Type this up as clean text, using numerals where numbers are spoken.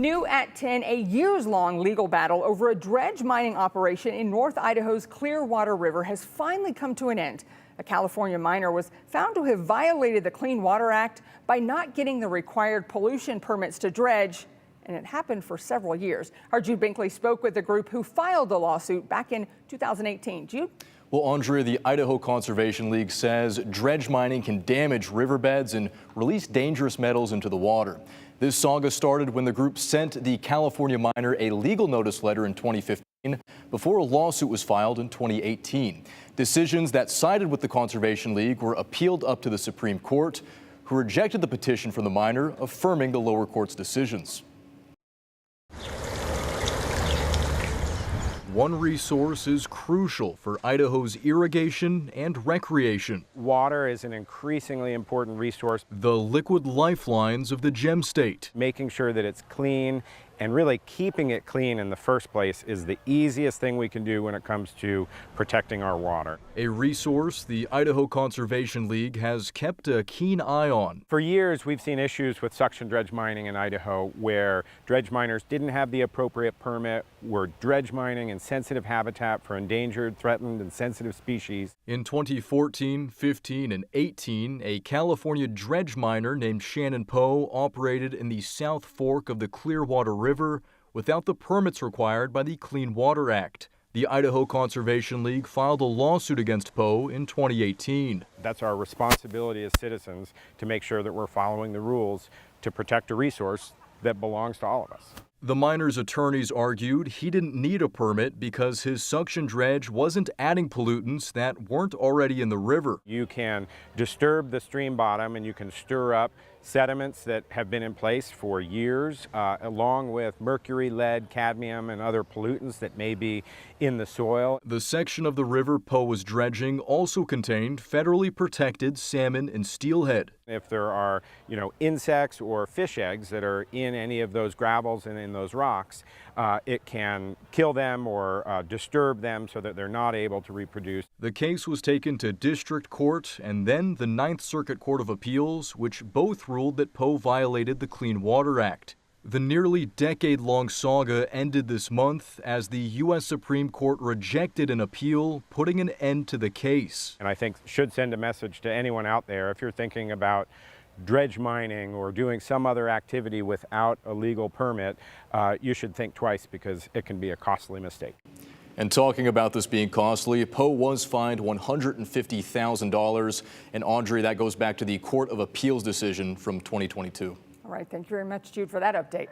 New at 10, a years-long legal battle over a dredge mining operation in North Idaho's Clearwater River has finally come to an end. A California miner was found to have violated the Clean Water Act by not getting the required pollution permits to dredge, and it happened for several years. Our Jude Binkley spoke with the group who filed the lawsuit back in 2018. Jude? Well, Andrea, the Idaho Conservation League says dredge mining can damage riverbeds and release dangerous metals into the water. This saga started when the group sent the California miner a legal notice letter in 2015 before a lawsuit was filed in 2018. Decisions that sided with the Conservation League were appealed up to the Supreme Court, who rejected the petition from the miner, affirming the lower court's decisions. One resource is crucial for Idaho's irrigation and recreation. Water is an increasingly important resource. The liquid lifelines of the gem state. Making sure that it's clean and really keeping it clean in the first place is the easiest thing we can do when it comes to protecting our water. A resource the Idaho Conservation League has kept a keen eye on. For years, we've seen issues with suction dredge mining in Idaho where dredge miners didn't have the appropriate permit, were dredge mining in sensitive habitat for endangered, threatened, and sensitive species. In 2014, 15, and 18, a California dredge miner named Shannon Poe operated in the South Fork of the Clearwater River without the permits required by the Clean Water Act. The Idaho Conservation League filed a lawsuit against Poe in 2018. That's our responsibility as citizens to make sure that we're following the rules to protect a resource that belongs to all of us. The miner's attorneys argued he didn't need a permit because his suction dredge wasn't adding pollutants that weren't already in the river. You can disturb the stream bottom and you can stir up sediments that have been in place for years, along with mercury, lead, cadmium, and other pollutants that may be in the soil. The section of the river Poe was dredging also contained federally protected salmon and steelhead. If there are, insects or fish eggs that are in any of those gravels and in those rocks, it can kill them or disturb them so that they're not able to reproduce. The case was taken to district court and then the Ninth Circuit Court of Appeals, which both ruled that Poe violated the Clean Water Act. The nearly decade-long saga ended this month as the U.S. Supreme Court rejected an appeal, putting an end to the case. And I think should send a message to anyone out there if you're thinking about dredge mining or doing some other activity without a legal permit, you should think twice because it can be a costly mistake. And talking about this being costly, Poe was fined $150,000. And Audrey, that goes back to the Court of Appeals decision from 2022. All right, thank you very much, Jude, for that update.